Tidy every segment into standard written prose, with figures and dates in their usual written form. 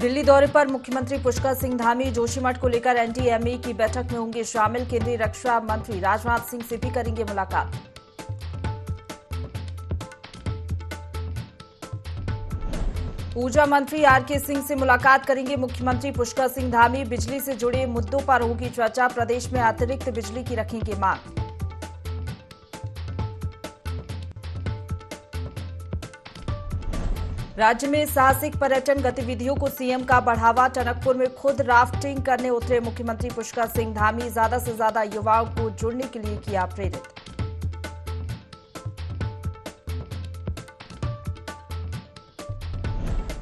दिल्ली दौरे पर मुख्यमंत्री पुष्कर सिंह धामी जोशीमठ को लेकर एनडीएमए की बैठक में होंगे शामिल। केंद्रीय रक्षा मंत्री राजनाथ सिंह से भी करेंगे मुलाकात। ऊर्जा मंत्री आरके सिंह से मुलाकात करेंगे मुख्यमंत्री पुष्कर सिंह धामी। बिजली से जुड़े मुद्दों पर होगी चर्चा। प्रदेश में अतिरिक्त बिजली की रखेंगे मांग। राज्य में साहसिक पर्यटन गतिविधियों को सीएम का बढ़ावा। टनकपुर में खुद राफ्टिंग करने उतरे मुख्यमंत्री पुष्कर सिंह धामी। ज्यादा से ज्यादा युवाओं को जुड़ने के लिए किया प्रेरित।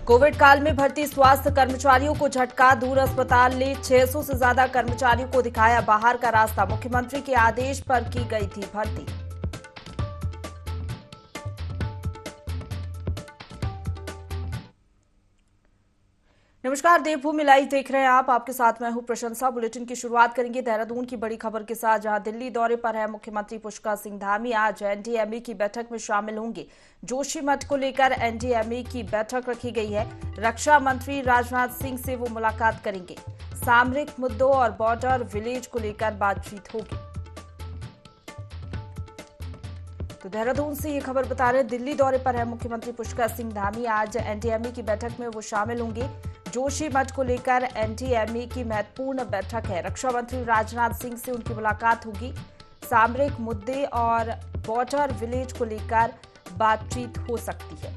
कोविड काल में भर्ती स्वास्थ्य कर्मचारियों को झटका। दूर अस्पताल ने 600 से ज्यादा कर्मचारियों को दिखाया बाहर का रास्ता। मुख्यमंत्री के आदेश पर की गई थी भर्ती। नमस्कार, देवभूमि लाइव देख रहे हैं आप। आपके साथ मैं हूं प्रशंसा। बुलेटिन की शुरुआत करेंगे देहरादून की बड़ी खबर के साथ, जहां दिल्ली दौरे पर है मुख्यमंत्री पुष्कर सिंह धामी। आज एनडीएमए की बैठक में शामिल होंगे। जोशीमठ को लेकर एनडीएमए की बैठक रखी गई है। रक्षा मंत्री राजनाथ सिंह से वो मुलाकात करेंगे। सामरिक मुद्दों और बॉर्डर विलेज को लेकर बातचीत होगी। तो देहरादून से ये खबर बता रहे हैं, दिल्ली दौरे पर है मुख्यमंत्री पुष्कर सिंह धामी। आज एनडीएमए की बैठक में वो शामिल होंगे। जोशीमठ को लेकर एनडीएमए की महत्वपूर्ण बैठक है। रक्षा मंत्री राजनाथ सिंह से उनकी मुलाकात होगी। सामरिक मुद्दे और बॉर्डर विलेज को लेकर बातचीत हो सकती है।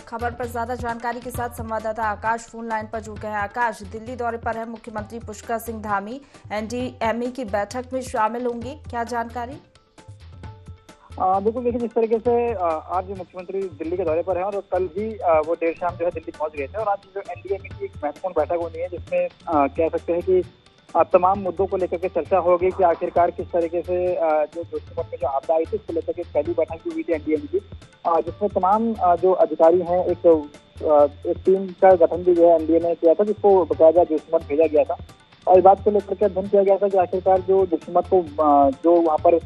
खबर पर ज्यादा जानकारी के साथ संवाददाता आकाश फोन लाइन पर जुड़ गए हैं। आकाश, दिल्ली दौरे पर है मुख्यमंत्री पुष्कर सिंह धामी। एनडीएमए की बैठक में शामिल होंगे, क्या जानकारी? बिल्कुल, देखिए जिस तरीके से आज जो मुख्यमंत्री दिल्ली के दौरे पर हैं और कल भी वो देर शाम जो है दिल्ली पहुंच गए थे, और आज जो एनडीएमए की एक महत्वपूर्ण बैठक होनी है जिसमें कह सकते हैं कि तमाम मुद्दों को लेकर के चर्चा होगी कि आखिरकार किस तरीके से जो जोशीमठ में जो आपदा आई थी उसको लेकर के पहली बैठक भी हुई थी एनडीएमए की, जिसमें तमाम जो अधिकारी हैं एक टीम का गठन भी जो है एनडीए ने किया था, जिसको बकायदा जोशीमठ भेजा गया था। और इस बात को लेकर के अध्ययन किया गया था कि आखिरकार जो जोशीमठ को जो वहाँ पर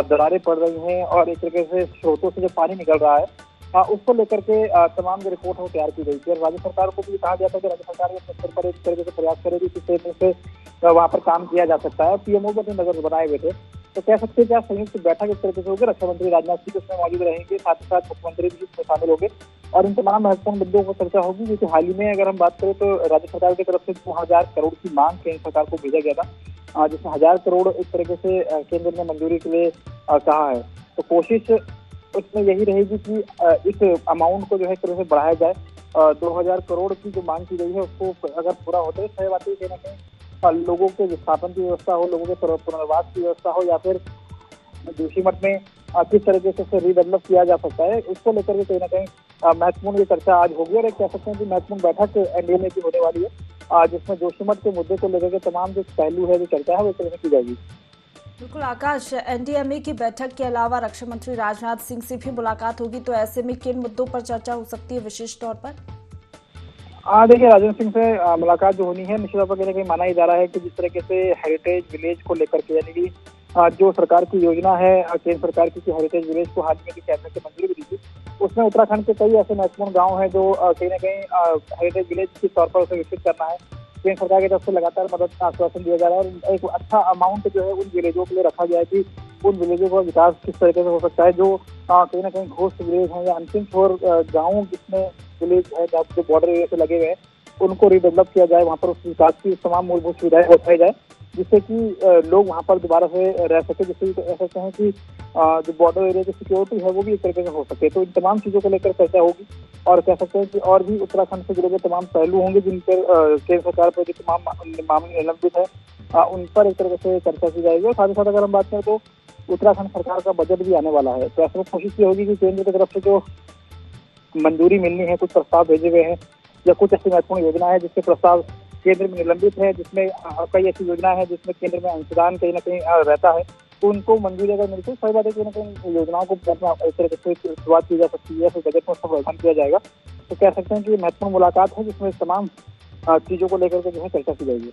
दरारें पड़ रही हैं और एक तरीके से स्रोतों से जो पानी निकल रहा है उसको लेकर के तमाम जो रिपोर्ट है वो तैयार की गई थी। और राज्य सरकार को भी कहा गया था कि राज्य सरकार अपने स्तर पर एक तरीके से प्रयास करेगी किस तरीके से वहाँ पर काम किया जा सकता है। पीएमओ भी अपनी नजर बनाए हुए थे। तो कह सकते हैं कि आज संयुक्त बैठक इस तरीके से होगी। रक्षा मंत्री राजनाथ सिंह उसमें मौजूद रहेंगे, साथ ही साथ मुख्यमंत्री भी इसमें शामिल होंगे और इन तमाम महत्वपूर्ण मुद्दों पर चर्चा होगी। क्योंकि हाल ही में अगर हम बात करें तो राज्य सरकार की तरफ से 2000 करोड़ की मांग केंद्र सरकार को भेजा गया था, जिसमें 1000 करोड़ एक तरीके से केंद्र ने मंजूरी के लिए कहा है। तो कोशिश उसमें यही रहेगी कि इस अमाउंट को जो है एक तरह से बढ़ाया जाए। 2000 करोड़ की जो मांग की गई है उसको अगर पूरा होता है सही बात है, कहीं ना कहीं लोगों के विस्थापन की व्यवस्था हो, लोगों के पुनर्वास की व्यवस्था हो, या फिर जोशीमठ में किस तरीके से रीडेवलप किया जा सकता है, उसको लेकर के कहीं ना कहीं महत्वपूर्ण ये चर्चा आज होगी। और एक कह सकते हैं कि महत्वपूर्ण बैठक एनडीएमए की होने वाली है, जिसमें जोशीमठ के मुद्दे को लेकर के तमाम जो पहलू है, जो चर्चा है, वो तरह की जाएगी। बिल्कुल आकाश, एनडीएमए की बैठक के अलावा रक्षा मंत्री राजनाथ सिंह से भी मुलाकात होगी, तो ऐसे में किन मुद्दों पर चर्चा हो सकती है विशेष तौर पर? देखिए, राजनाथ सिंह से मुलाकात जो होनी है, निश्चित तौर पर कहीं ना कहीं माना ही जा रहा है कि जिस तरीके से हेरिटेज विलेज को लेकर के, यानी कि जो सरकार की योजना है केंद्र सरकार की हेरिटेज विलेज को हाल में कैबिनेट से मंजूरी भी दी थी, उसमें उत्तराखंड के कई ऐसे महत्वपूर्ण गाँव हैं जो कहीं ना कहीं हेरिटेज विलेज के तौर पर उसे विकसित करना है। केंद्र सरकार की तरफ से लगातार मदद का आश्वासन दिया जा रहा है और एक अच्छा अमाउंट जो है उन विलेजों के लिए रखा गया है कि उन विलेजों का विकास किस तरीके से हो सकता है। जो कहीं ना कहीं घोस्ट विलेज है या अंतिम छोर गाँव जिसमें विलेज है जो बॉर्डर एरिया से लगे हुए हैं, उनको रिडेवलप किया जाए, वहाँ पर उस विकास की तमाम मूलभूत सुविधाएं बताई जाए, जिससे कि लोग वहाँ पर दोबारा से रह सके, जिससे कह सकते हैं कि जो बॉर्डर एरिया की सिक्योरिटी है वो भी एक तरीके से हो सके। तो इन तमाम चीजों को लेकर चर्चा होगी और कह सकते हैं कि और भी उत्तराखंड से जुड़े हुए तमाम पहलू होंगे जिन पर केंद्र सरकार पर जो तमाम मामले निलंबित है उन पर एक तरीके से चर्चा की जाएगी। और साथ ही साथ अगर हम बात करें तो उत्तराखंड सरकार का बजट भी आने वाला है, तो ऐसे में कोशिश ये होगी कि केंद्र की तरफ से जो मंजूरी मिलनी है, कुछ प्रस्ताव भेजे हुए हैं या कुछ ऐसी महत्वपूर्ण योजना है जिसके प्रस्ताव केंद्र में निलंबित है, जिसमें कई ऐसी योजना है जिसमें केंद्र में अंशदान कहीं ना कहीं रहता है, तो उनको मंजूरी अगर मिलती है, सही बात है कहीं ना कहीं योजनाओं को एक तरीके से शुरुआत की जा सकती है, फिर बजट में उसका प्रावधान किया जाएगा। तो कह सकते हैं कि महत्वपूर्ण मुलाकात है जिसमें तमाम चीजों को लेकर के जो है चर्चा की जाएगी।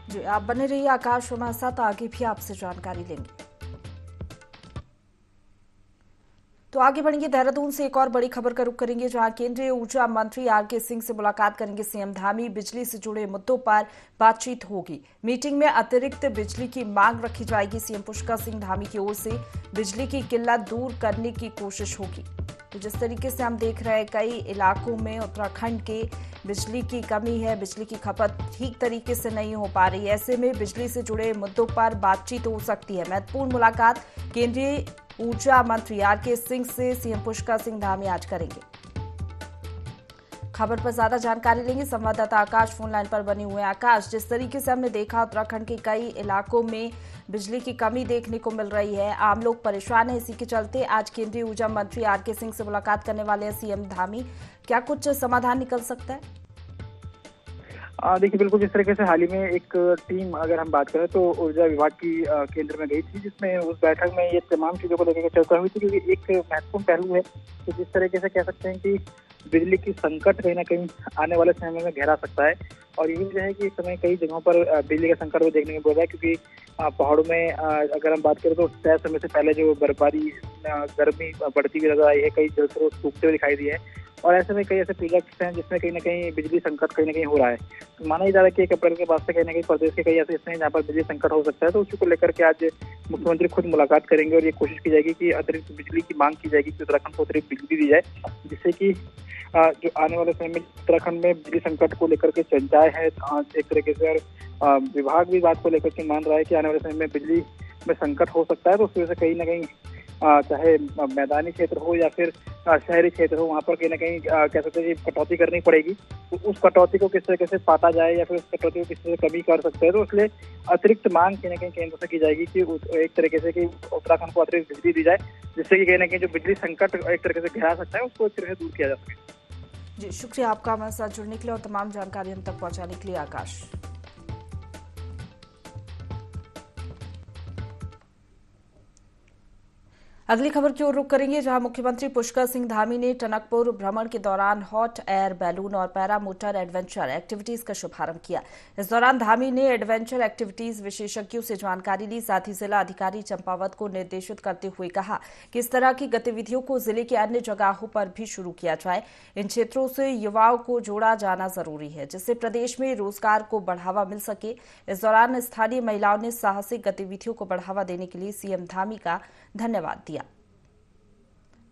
जी, आप बने रहिए आकाश हमारे साथ, आगे भी आपसे जानकारी लेंगे। तो आगे बढ़ेंगे, देहरादून से एक और बड़ी खबर का रुख करेंगे, जहां केंद्रीय ऊर्जा मंत्री आरके सिंह से मुलाकात करेंगे सीएम धामी। बिजली से जुड़े मुद्दों पर बातचीत होगी। मीटिंग में अतिरिक्त बिजली की मांग रखी जाएगी। सीएम पुष्कर सिंह धामी की ओर से बिजली की किल्लत दूर करने की कोशिश होगी। तो जिस तरीके से हम देख रहे हैं, कई इलाकों में उत्तराखंड के बिजली की कमी है, बिजली की खपत ठीक तरीके से नहीं हो पा रही है। ऐसे में बिजली से जुड़े मुद्दों पर बातचीत हो सकती है। महत्वपूर्ण मुलाकात केंद्रीय ऊर्जा मंत्री आरके सिंह से सीएम पुष्कर सिंह धामी आज करेंगे। खबर पर ज्यादा जानकारी लेंगे, संवाददाता आकाश फोन लाइन पर बने हुए हैं। आकाश, जिस तरीके से हमने देखा, उत्तराखंड के कई इलाकों में बिजली की कमी देखने को मिल रही है, आम लोग परेशान है। इसी के चलते आज केंद्रीय ऊर्जा मंत्री आरके सिंह से मुलाकात करने वाले हैं सीएम धामी। क्या कुछ समाधान निकल सकता है? देखिए, बिल्कुल जिस तरीके से हाल ही में एक टीम, अगर हम बात करें तो ऊर्जा विभाग की केंद्र में गई थी, जिसमें उस बैठक में ये तमाम चीजों को लेकर चर्चा हुई थी। क्योंकि एक महत्वपूर्ण पहलू है कि जिस तरीके से कह सकते हैं कि बिजली की संकट कहीं ना कहीं आने वाले समय में गहरा सकता है। और यही वजह है कि इस समय कई जगहों पर बिजली का संकट वो देखने को मिल रहा है। क्योंकि पहाड़ों में अगर हम बात करें तो तय समय से पहले जो बर्फबारी, गर्मी बढ़ती हुई नजर आई है, कई जल स्रोत सूखते हुए दिखाई दिए हैं। और ऐसे में कई ऐसे प्रोजेक्ट्स हैं जिसमें कहीं ना कहीं बिजली संकट कहीं ना कहीं हो रहा है। तो माना ही जा रहा है कि 1 अप्रैल के बाद से कहीं ना कहीं प्रदेश के कई ऐसे हिस्से हैं जहाँ पर बिजली संकट हो सकता है। तो उसी को लेकर के आज मुख्यमंत्री खुद मुलाकात करेंगे और ये कोशिश की जाएगी कि अतिरिक्त बिजली की मांग की जाएगी कि उत्तराखंड को अतिरिक्त बिजली दी जाए, जिससे कि जो आने वाले समय में उत्तराखंड में बिजली संकट को लेकर के चिंताएं है एक तरीके से। और विभाग भी बात को लेकर के मान रहा है कि आने वाले समय में बिजली में संकट हो सकता है। तो उस वजह से कहीं ना कहीं चाहे मैदानी क्षेत्र हो या फिर शहरी क्षेत्र हो, वहाँ पर कहीं ना कहीं कह सकते हैं कि कटौती करनी पड़ेगी। तो उस कटौती को किस तरीके से पाता जाए या फिर उस कटौती को किस तरह से कमी कर सकते हैं, तो इसलिए अतिरिक्त मांग कहीं ना कहीं केंद्र से की जाएगी कि एक तरीके से कि उत्तराखंड को अतिरिक्त बिजली दी जाए, जिससे कि कहीं ना कहीं जो बिजली संकट एक तरीके से गहरा सकता है उसको एक तरह से दूर किया जा सके। जी, शुक्रिया आपका हमारे साथ जुड़ने के लिए और तमाम जानकारी हम तक पहुंचाने के लिए, आकाश। अगली खबर की ओर रुख करेंगे, जहां मुख्यमंत्री पुष्कर सिंह धामी ने टनकपुर भ्रमण के दौरान हॉट एयर बैलून और पैरा मोटर एडवेंचर एक्टिविटीज का शुभारंभ किया। इस दौरान धामी ने एडवेंचर एक्टिविटीज विशेषज्ञों से जानकारी ली। साथ ही जिला अधिकारी चंपावत को निर्देशित करते हुए कहा कि इस तरह की गतिविधियों को जिले के अन्य जगहों पर भी शुरू किया जाए। इन क्षेत्रों से युवाओं को जोड़ा जाना जरूरी है, जिससे प्रदेश में रोजगार को बढ़ावा मिल सके। इस दौरान स्थानीय महिलाओं ने साहसिक गतिविधियों को बढ़ावा देने के लिए सीएम धामी का धन्यवाद दिया।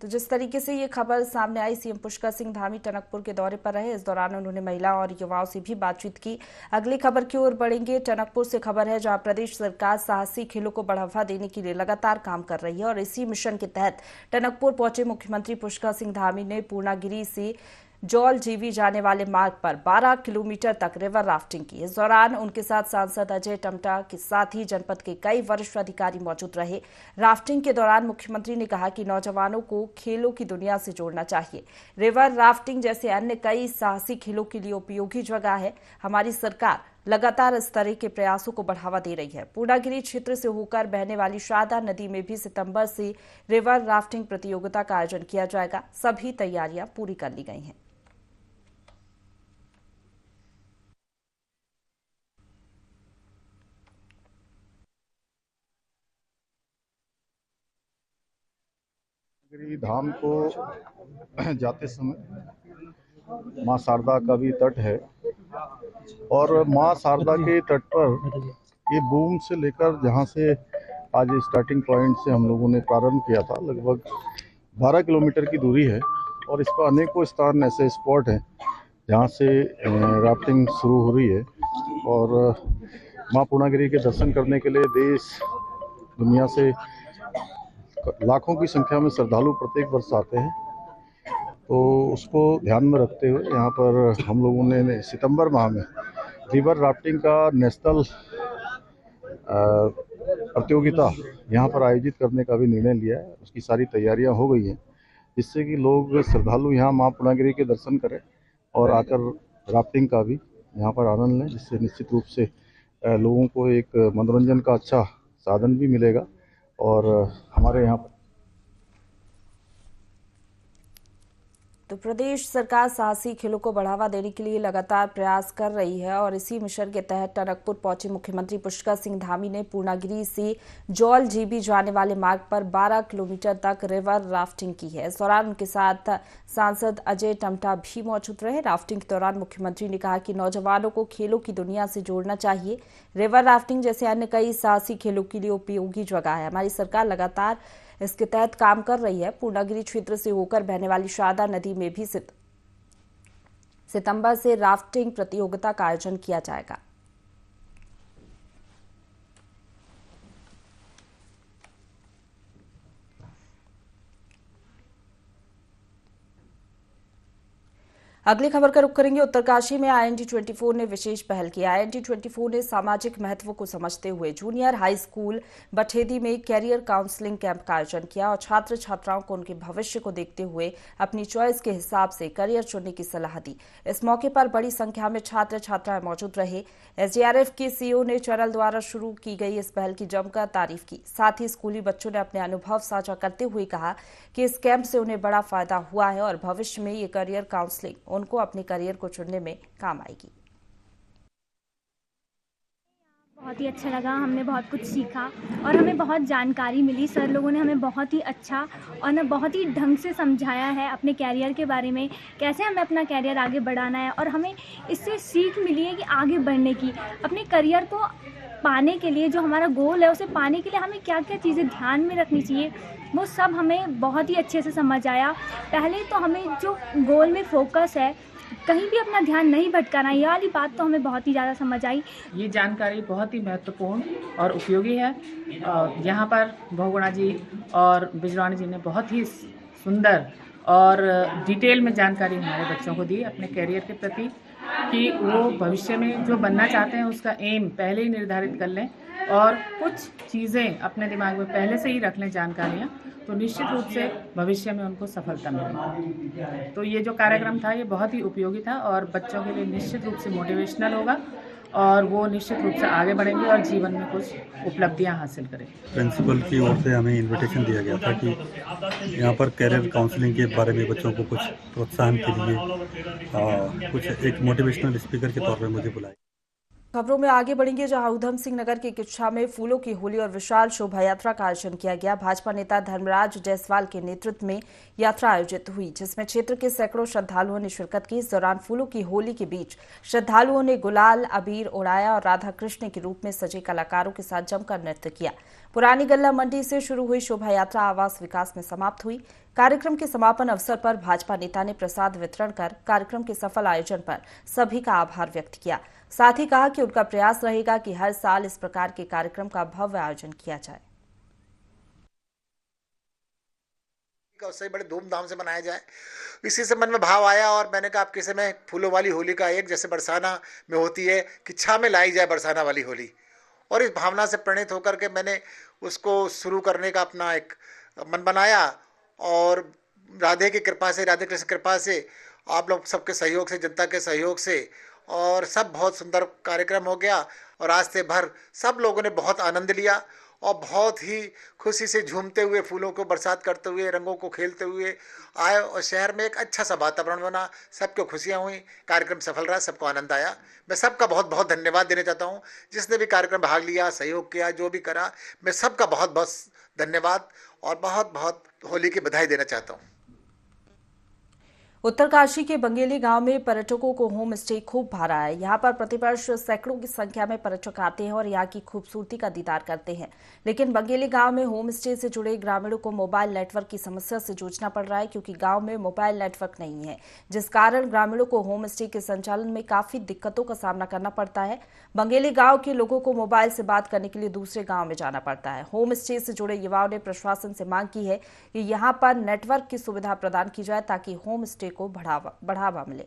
तो जिस तरीके से ये खबर सामने आई, सीएम पुष्कर सिंह धामी टनकपुर के दौरे पर रहे। इस दौरान उन्होंने महिला और युवाओं से भी बातचीत की। अगली खबर की ओर बढ़ेंगे। टनकपुर से खबर है, जहां प्रदेश सरकार साहसी खेलों को बढ़ावा देने के लिए लगातार काम कर रही है और इसी मिशन के तहत टनकपुर पहुंचे मुख्यमंत्री पुष्कर सिंह धामी ने पूर्णागिरी से जौल जीवी जाने वाले मार्ग पर 12 किलोमीटर तक रिवर राफ्टिंग की। इस दौरान उनके साथ सांसद अजय टमटा के साथ ही जनपद के कई वरिष्ठ अधिकारी मौजूद रहे। राफ्टिंग के दौरान मुख्यमंत्री ने कहा कि नौजवानों को खेलों की दुनिया से जोड़ना चाहिए। रिवर राफ्टिंग जैसे अन्य कई साहसी खेलों के लिए उपयोगी जगह है। हमारी सरकार लगातार इस तरह के प्रयासों को बढ़ावा दे रही है। पूर्णागिरी क्षेत्र से होकर बहने वाली शारदा नदी में भी सितंबर से रिवर राफ्टिंग प्रतियोगिता का आयोजन किया जाएगा। सभी तैयारियां पूरी कर ली गई हैं। धाम को जाते समय माँ शारदा का भी तट है और माँ शारदा के तट पर ये बूम से लेकर जहाँ से आज स्टार्टिंग पॉइंट से हम लोगों ने प्रारंभ किया था, लगभग 12 किलोमीटर की दूरी है और इस पर अनेकों स्थान ऐसे स्पॉट हैं जहाँ से राफ्टिंग शुरू हो रही है। और माँ पूर्णागिरी के दर्शन करने के लिए देश दुनिया से लाखों की संख्या में श्रद्धालु प्रत्येक वर्ष आते हैं। तो उसको ध्यान में रखते हुए यहाँ पर हम लोगों ने सितंबर माह में रिवर राफ्टिंग का नेशनल प्रतियोगिता यहाँ पर आयोजित करने का भी निर्णय लिया है। उसकी सारी तैयारियाँ हो गई हैं, जिससे कि लोग श्रद्धालु यहाँ माँ पूर्णागिरी के दर्शन करें और आकर राफ्टिंग का भी यहाँ पर आनंद लें, जिससे निश्चित रूप से लोगों को एक मनोरंजन का अच्छा साधन भी मिलेगा। और हमारे यहाँ तो प्रदेश सरकार साहसी खेलों को बढ़ावा देने के लिए लगातार प्रयास कर रही है और इसी मिशन के तहत टनकपुर पहुंचे मुख्यमंत्री पुष्कर सिंह धामी ने पूर्णागिरी से जौल जीबी जाने वाले मार्ग पर 12 किलोमीटर तक रिवर राफ्टिंग की है। इस दौरान उनके साथ सांसद अजय टमटा भी मौजूद रहे। राफ्टिंग के दौरान मुख्यमंत्री ने कहा कि नौजवानों को खेलों की दुनिया से जोड़ना चाहिए। रिवर राफ्टिंग जैसे अन्य कई साहसी खेलों के लिए उपयोगी जगह है। हमारी सरकार लगातार इसके तहत काम कर रही है। पूर्णागिरी क्षेत्र से होकर बहने वाली शारदा नदी में भी सितंबर से राफ्टिंग प्रतियोगिता का आयोजन किया जाएगा। अगली खबर का रुख करेंगे। उत्तरकाशी में IND24 ने विशेष पहल की। IND24 ने सामाजिक महत्व को समझते हुए जूनियर हाई स्कूल बठेदी में कैरियर काउंसलिंग कैंप का आयोजन किया और छात्र छात्राओं को उनके भविष्य को देखते हुए अपनी चॉइस के हिसाब से करियर चुनने की सलाह दी। इस मौके पर बड़ी संख्या में छात्र छात्राएं मौजूद रहे। SDRF के CEO ने चैनल द्वारा शुरू की गई इस पहल की जमकर तारीफ की। साथ ही स्कूली बच्चों ने अपने अनुभव साझा करते हुए कहा कि इस कैंप से उन्हें बड़ा फायदा हुआ है और भविष्य में ये करियर काउंसलिंग उनको अपने करियर को चुनने में काम आएगी। बहुत ही अच्छा लगा, हमने बहुत कुछ सीखा और हमें बहुत जानकारी मिली। सर लोगों ने हमें बहुत ही अच्छा और बहुत ही ढंग से समझाया है अपने कैरियर के बारे में, कैसे हमें अपना कैरियर आगे बढ़ाना है और हमें इससे सीख मिली है कि आगे बढ़ने की, अपने करियर को पाने के लिए, जो हमारा गोल है उसे पाने के लिए हमें क्या क्या चीज़ें ध्यान में रखनी चाहिए, वो सब हमें बहुत ही अच्छे से समझ आया। पहले तो हमें जो गोल में फोकस है, कहीं भी अपना ध्यान नहीं भटकाना, ये वाली बात तो हमें बहुत ही ज़्यादा समझ आई। ये जानकारी बहुत ही महत्वपूर्ण और उपयोगी है। यहाँ पर बहुगुणा जी और बिजरानी जी ने बहुत ही सुंदर और डिटेल में जानकारी हमारे बच्चों को दी अपने कैरियर के प्रति, कि वो भविष्य में जो बनना चाहते हैं उसका एम पहले ही निर्धारित कर लें और कुछ चीज़ें अपने दिमाग में पहले से ही रख लें जानकारियाँ, तो निश्चित रूप से भविष्य में उनको सफलता मिलेगी। तो ये जो कार्यक्रम था ये बहुत ही उपयोगी था और बच्चों के लिए निश्चित रूप से मोटिवेशनल होगा और वो निश्चित रूप से आगे बढ़ेंगे और जीवन में कुछ उपलब्धियां हासिल करेंगे। प्रिंसिपल की ओर से हमें इनविटेशन दिया गया था कि यहाँ पर कैरियर काउंसलिंग के बारे में बच्चों को कुछ प्रोत्साहन के लिए कुछ एक मोटिवेशनल स्पीकर के तौर पर मुझे बुलाया। खबरों में आगे बढ़ेंगे, जहां उधम सिंह नगर के किच्छा में फूलों की होली और विशाल शोभा यात्रा का आयोजन किया गया। भाजपा नेता धर्मराज जायसवाल के नेतृत्व में यात्रा आयोजित हुई, जिसमें क्षेत्र के सैकड़ों श्रद्धालुओं ने शिरकत की। इस दौरान फूलों की होली के बीच श्रद्धालुओं ने गुलाल अबीर उड़ाया और राधा कृष्ण के रूप में सजे कलाकारों के साथ जमकर नृत्य किया। पुरानी गल्ला मंडी से शुरू हुई शोभा यात्रा आवास विकास में समाप्त हुई। कार्यक्रम के समापन अवसर पर भाजपा नेता ने प्रसाद वितरण कर कार्यक्रम के सफल आयोजन पर सभी का आभार व्यक्त किया। साथ ही कहा कि उनका प्रयास रहेगा कि हर साल इस प्रकार के कार्यक्रम का भव्य आयोजन किया जाए। उससे बड़े धूमधाम से मनाया जाए, इसी से मन में भाव आया और मैंने कहा आप किसी में फूलों वाली होली का एक जैसे बरसाना में होती है कि छा में लाई जाए बरसाना वाली होली, और इस भावना से प्रणीत होकर के मैंने उसको शुरू करने का अपना एक मन बनाया। और राधे की कृपा से, राधे कृष्ण कृपा से, आप लोग सबके सहयोग से, जनता के सहयोग से, और सब बहुत सुंदर कार्यक्रम हो गया। और रास्ते भर सब लोगों ने बहुत आनंद लिया और बहुत ही खुशी से झूमते हुए, फूलों को बरसात करते हुए, रंगों को खेलते हुए आए और शहर में एक अच्छा सा वातावरण बना। सबको खुशियाँ हुई, कार्यक्रम सफल रहा, सबको आनंद आया। मैं सबका बहुत बहुत धन्यवाद देना चाहता हूँ, जिसने भी कार्यक्रम भाग लिया, सहयोग किया, जो भी करा, मैं सबका बहुत बहुत धन्यवाद और बहुत बहुत होली की बधाई देना चाहता हूँ। उत्तरकाशी के बंगेली गांव में पर्यटकों को होम स्टे खूब भा रहा है। यहां पर प्रतिवर्ष सैकड़ों की संख्या में पर्यटक आते हैं और यहां की खूबसूरती का दीदार करते हैं। लेकिन बंगेली गांव में होम स्टे से जुड़े ग्रामीणों को मोबाइल नेटवर्क की समस्या से जूझना पड़ रहा है, क्योंकि गांव में मोबाइल नेटवर्क नहीं है, जिस कारण ग्रामीणों को होम स्टे के संचालन में काफी दिक्कतों का सामना करना पड़ता है। बंगेली गाँव के लोगों को मोबाइल से बात करने के लिए दूसरे गाँव में जाना पड़ता है। होम स्टे से जुड़े युवाओं ने प्रशासन से मांग की है कि यहाँ पर नेटवर्क की सुविधा प्रदान की जाए, ताकि होम स्टे को बढ़ावा मिले।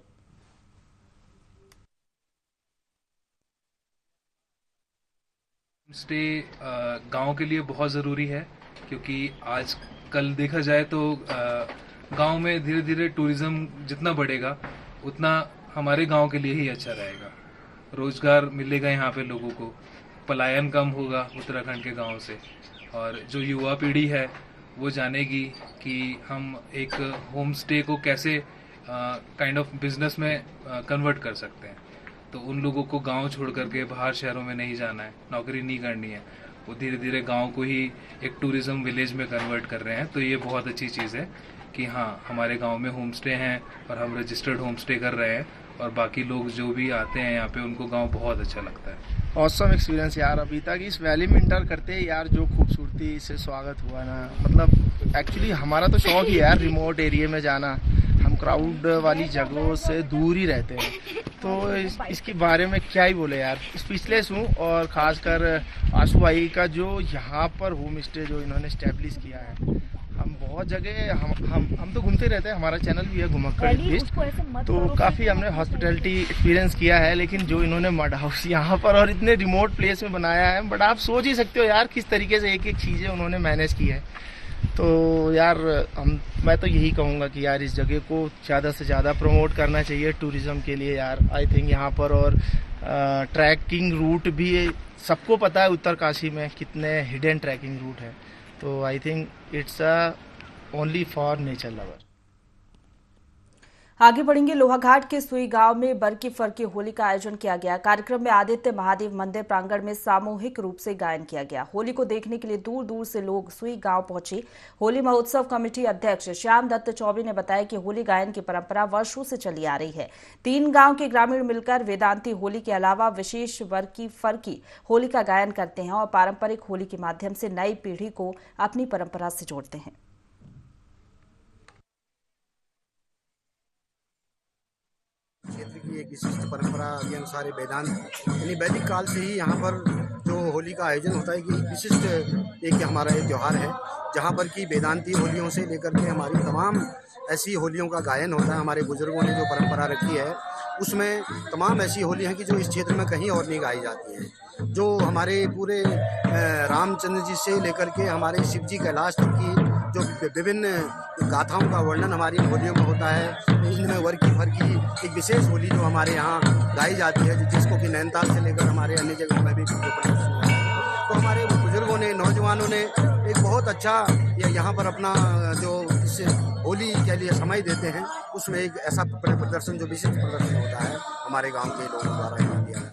स्टे गांव के लिए बहुत ज़रूरी है, क्योंकि आज कल देखा जाए तो गांव में धीरे धीरे टूरिज्म जितना बढ़ेगा उतना हमारे गांव के लिए ही अच्छा रहेगा। रोजगार मिलेगा यहाँ पे लोगों को, पलायन कम होगा उत्तराखंड के गांव से, और जो युवा पीढ़ी है वो जानेगी कि हम एक होम स्टे को कैसे काइंड ऑफ बिजनेस में कन्वर्ट कर सकते हैं। तो उन लोगों को गांव छोड़ करके बाहर शहरों में नहीं जाना है, नौकरी नहीं करनी है, वो धीरे धीरे गांव को ही एक टूरिज्म विलेज में कन्वर्ट कर रहे हैं। तो ये बहुत अच्छी चीज़ है कि हाँ, हमारे गांव में होम स्टे हैं और हम रजिस्टर्ड होम स्टे कर रहे हैं, और बाकी लोग जो भी आते हैं यहाँ पे उनको गांव बहुत अच्छा लगता है। ऑसम एक्सपीरियंस यार। अभी तक इस वैली में इंटर करते ही यार जो खूबसूरती से स्वागत हुआ ना, मतलब एक्चुअली हमारा तो शौक ही है यार रिमोट एरिया में जाना। हम क्राउड वाली जगहों से दूर ही रहते हैं, तो इसके बारे में क्या ही बोले यार, स्पीचलेस हूँ। और ख़ासकर आशु भाई का जो यहाँ पर होम स्टे जो इन्होंने इस्टेब्लिश किया है, हम बहुत जगह हम तो घूमते रहते हैं, हमारा चैनल भी है घुमक्कड़ फीस्ट, तो काफ़ी हमने हॉस्पिटैलिटी एक्सपीरियंस किया है। लेकिन जो इन्होंने मड हाउस यहाँ पर और इतने रिमोट प्लेस में बनाया है, बट आप सोच ही सकते हो यार किस तरीके से एक एक चीज़ें उन्होंने मैनेज की है। तो यार मैं तो यही कहूँगा कि यार इस जगह को ज़्यादा से ज़्यादा प्रमोट करना चाहिए टूरिज़्म के लिए यार। आई थिंक यहाँ पर और ट्रैकिंग रूट भी सबको पता है उत्तरकाशी में कितने हिडन ट्रैकिंग रूट है, तो I think it's only for nature lover. आगे बढ़ेंगे। लोहाघाट के सुई गांव में बरकी फरकी होली का आयोजन किया गया। कार्यक्रम में आदित्य महादेव मंदिर प्रांगण में सामूहिक रूप से गायन किया गया। होली को देखने के लिए दूर दूर से लोग सुई गांव पहुंचे। होली महोत्सव कमेटी अध्यक्ष श्याम दत्त चौबे ने बताया कि होली गायन की परंपरा वर्षों से चली आ रही है। 3 गांव के ग्रामीण मिलकर वेदांती होली के अलावा विशेष बरकी फरकी होली का गायन करते हैं और पारंपरिक होली के माध्यम से नई पीढ़ी को अपनी परंपरा से जोड़ते हैं। क्षेत्र की एक विशिष्ट परंपरा के अनुसार वेदांत यानी वैदिक काल से ही यहाँ पर जो होली का आयोजन होता है कि विशिष्ट एक हमारा एक त्यौहार है, जहाँ पर कि वेदांती होलियों से लेकर के हमारी तमाम ऐसी होलियों का गायन होता है। हमारे बुजुर्गों ने जो परंपरा रखी है उसमें तमाम ऐसी होली हैं कि जो इस क्षेत्र में कहीं और नहीं गाई जाती हैं। जो हमारे पूरे रामचंद्र जी से लेकर के हमारे शिव जी कैलाश तक की जो विभिन्न गाथाओं का वर्णन हमारी होलियों में होता है, इनमें वर्की फरकी एक विशेष होली जो हमारे यहाँ गाई जाती है, जिसको कि नैनीताल से लेकर हमारे अन्य जगहों में भी प्रदर्शन है। तो हमारे बुजुर्गों ने, नौजवानों ने एक बहुत अच्छा यहाँ पर अपना जो इस होली के लिए समय देते हैं, उसमें एक ऐसा प्रदर्शन जो विशिष्ट प्रदर्शन होता है हमारे गाँव के लोगों द्वारा यहाँ दिया है।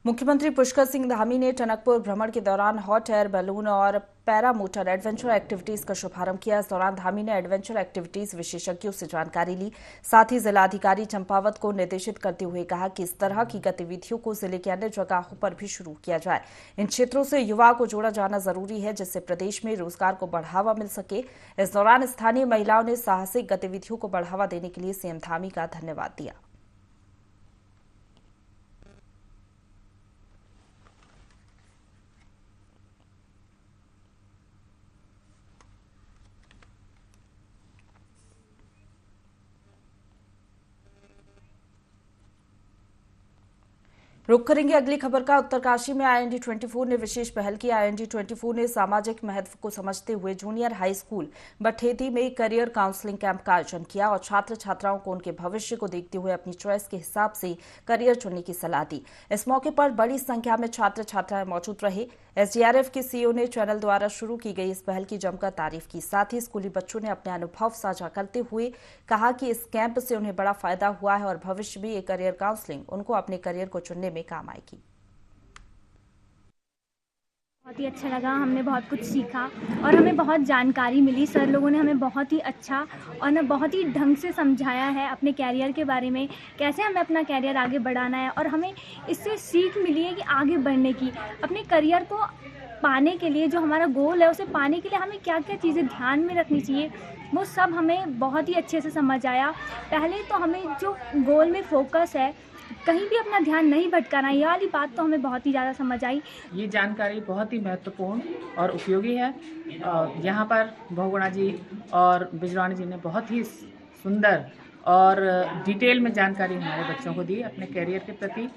मुख्यमंत्री पुष्कर सिंह धामी ने टनकपुर भ्रमण के दौरान हॉट एयर बैलून और पैरा मोटर एडवेंचर एक्टिविटीज का शुभारंभ किया। इस दौरान धामी ने एडवेंचर एक्टिविटीज विशेषज्ञों से जानकारी ली। साथ ही जिलाधिकारी चंपावत को निर्देशित करते हुए कहा कि इस तरह की गतिविधियों को जिले के अन्य जगहों पर भी शुरू किया जाए। इन क्षेत्रों से युवा को जोड़ा जाना जरूरी है, जिससे प्रदेश में रोजगार को बढ़ावा मिल सके। इस दौरान स्थानीय महिलाओं ने साहसिक गतिविधियों को बढ़ावा देने के लिए सीएम धामी का धन्यवाद दिया। रुक करेंगे अगली खबर का। उत्तरकाशी में IND24 ने विशेष पहल की। IND24 ने सामाजिक महत्व को समझते हुए जूनियर हाई स्कूल बठेती में करियर काउंसलिंग कैंप का आयोजन किया और छात्र छात्राओं को उनके भविष्य को देखते हुए अपनी चॉइस के हिसाब से करियर चुनने की सलाह दी। इस मौके पर बड़ी संख्या में छात्र छात्राएं मौजूद रहे। SDRF के CEO ने चैनल द्वारा शुरू की गई इस पहल की जमकर तारीफ की। साथ ही स्कूली बच्चों ने अपने अनुभव साझा करते हुए कहा कि इस कैंप से उन्हें बड़ा फायदा हुआ है और भविष्य में ये करियर काउंसलिंग उनको अपने करियर को चुनने में काम आएगी। बहुत ही अच्छा लगा, हमने बहुत कुछ सीखा और हमें बहुत जानकारी मिली। सर लोगों ने हमें बहुत ही अच्छा और ना बहुत ही ढंग से समझाया है अपने कैरियर के बारे में, कैसे हमें अपना कैरियर आगे बढ़ाना है। और हमें इससे सीख मिली है कि आगे बढ़ने की, अपने करियर को पाने के लिए, जो हमारा गोल है उसे पाने के लिए हमें क्या क्या चीज़ें ध्यान में रखनी चाहिए, वो सब हमें बहुत ही अच्छे से समझ आया। पहले तो हमें जो गोल में फोकस है, कहीं भी अपना ध्यान नहीं भटकाना, ये वाली बात तो हमें बहुत ही ज़्यादा समझ आई। ये जानकारी बहुत ही महत्वपूर्ण और उपयोगी है। यहाँ पर बहुगुणा जी और बिजरानी जी ने बहुत ही सुंदर और डिटेल में जानकारी हमारे बच्चों को दी अपने कैरियर के प्रति,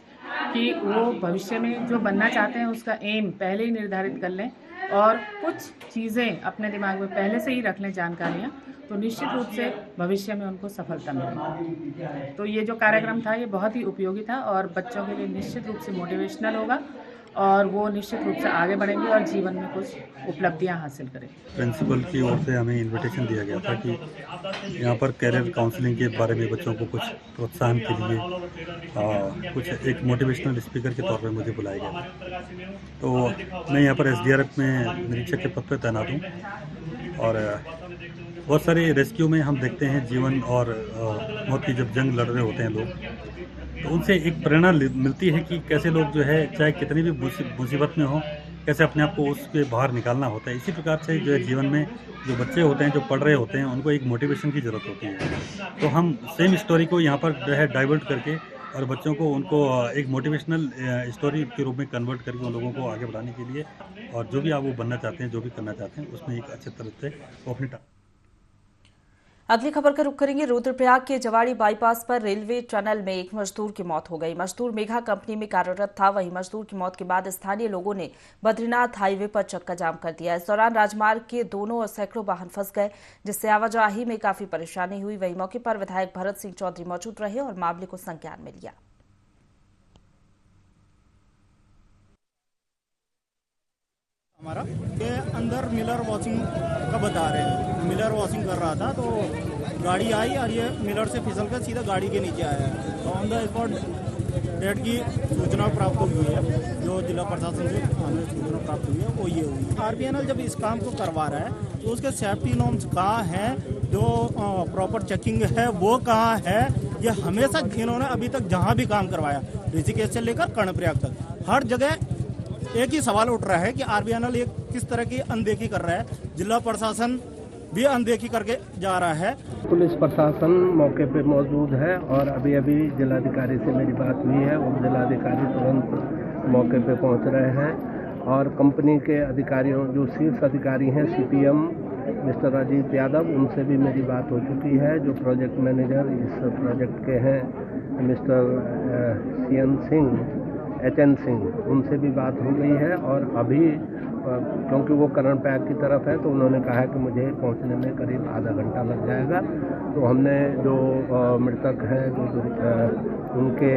कि वो भविष्य में जो बनना चाहते हैं उसका एम पहले ही निर्धारित कर लें और कुछ चीज़ें अपने दिमाग में पहले से ही रख लें जानकारियाँ, तो निश्चित रूप से भविष्य में उनको सफलता मिलेगी। तो ये जो कार्यक्रम था ये बहुत ही उपयोगी था और बच्चों के लिए निश्चित रूप से मोटिवेशनल होगा और वो निश्चित रूप से आगे बढ़ेंगे और जीवन में कुछ उपलब्धियां हासिल करेंगे। प्रिंसिपल की ओर से हमें इनविटेशन दिया गया था कि यहाँ पर कैरियर काउंसलिंग के बारे में बच्चों को कुछ प्रोत्साहन के लिए कुछ एक मोटिवेशनल स्पीकर के तौर पे मुझे बुलाया गया था। तो मैं यहाँ पर SDRF में निरीक्षक के पद पर तैनात हूँ और बहुत सारे रेस्क्यू में हम देखते हैं जीवन और मौत की जब जंग लड़ रहे होते हैं लोग, तो उनसे एक प्रेरणा मिलती है कि कैसे लोग जो है चाहे कितनी भी मुसीबत में हो, कैसे अपने आप को उसके बाहर निकालना होता है। इसी प्रकार से जो है जीवन में जो बच्चे होते हैं, जो पढ़ रहे होते हैं, उनको एक मोटिवेशन की ज़रूरत होती है। तो हम सेम स्टोरी को यहाँ पर जो है डाइवर्ट करके और बच्चों को उनको एक मोटिवेशनल स्टोरी के रूप में कन्वर्ट करके उन लोगों को आगे बढ़ाने के लिए और जो भी आप वो बनना चाहते हैं, जो भी करना चाहते हैं, उसमें एक अच्छे तरह से वो अपनी अगली खबर का रुख करेंगे। रुद्रप्रयाग के जवाड़ी बाईपास पर रेलवे टनल में एक मजदूर की मौत हो गई। मजदूर मेघा कंपनी में कार्यरत था। वहीं मजदूर की मौत के बाद स्थानीय लोगों ने बद्रीनाथ हाईवे पर चक्का जाम कर दिया। इस दौरान राजमार्ग के दोनों और सैकड़ों वाहन फंस गए, जिससे आवाजाही में काफी परेशानी हुई। वहीं मौके पर विधायक भरत सिंह चौधरी मौजूद रहे और मामले को संज्ञान में लिया। हमारा के अंदर मिलर वॉशिंग का बता रहे हैं, मिलर वॉशिंग कर रहा था तो गाड़ी आई और ये मिलर से फिसल कर सीधा गाड़ी के नीचे आया है। तो ऑन द स्पॉट डेथ की सूचना प्राप्त हुई है। जो जिला प्रशासन से हमें सूचना प्राप्त हुई है वो ये हुई। RBNL जब इस काम को करवा रहा है तो उसके सेफ्टी नॉर्म्स कहाँ हैं, जो प्रॉपर चेकिंग है वो कहाँ है, ये हमेशा इन्होंने अभी तक जहाँ भी काम करवाया, ऋषिकेश से लेकर कर्णप्रयाग तक, हर जगह एक ही सवाल उठ रहा है कि RBNL एक किस तरह की अनदेखी कर रहा है। जिला प्रशासन भी अनदेखी करके जा रहा है। पुलिस प्रशासन मौके पे मौजूद है और अभी अभी जिलाधिकारी से मेरी बात हुई है और जिलाधिकारी तुरंत मौके पे पहुंच रहे हैं और कंपनी के अधिकारियों, जो शीर्ष अधिकारी हैं, CPM मिस्टर अजीत यादव, उनसे भी मेरी बात हो चुकी है। जो प्रोजेक्ट मैनेजर इस प्रोजेक्ट के हैं मिस्टर HN सिंह, उनसे भी बात हो गई है और अभी क्योंकि वो कर्णप्रयाग की तरफ है तो उन्होंने कहा कि मुझे पहुंचने में करीब आधा घंटा लग जाएगा। तो हमने जो मृतक हैं, उनके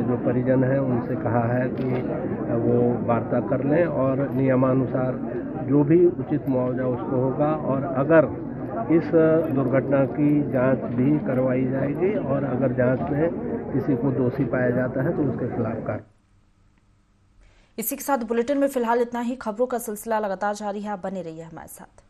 जो परिजन हैं, उनसे कहा है कि वो वार्ता कर लें और नियमानुसार जो भी उचित मुआवजा उसको होगा और अगर इस दुर्घटना की जांच भी करवाई जाएगी और अगर जांच में किसी को दोषी पाया जाता है तो उसके खिलाफ कार्रवाई। इसी के साथ बुलेटिन में फिलहाल इतना ही। खबरों का सिलसिला लगातार जारी है, आप बने रहिए हमारे साथ।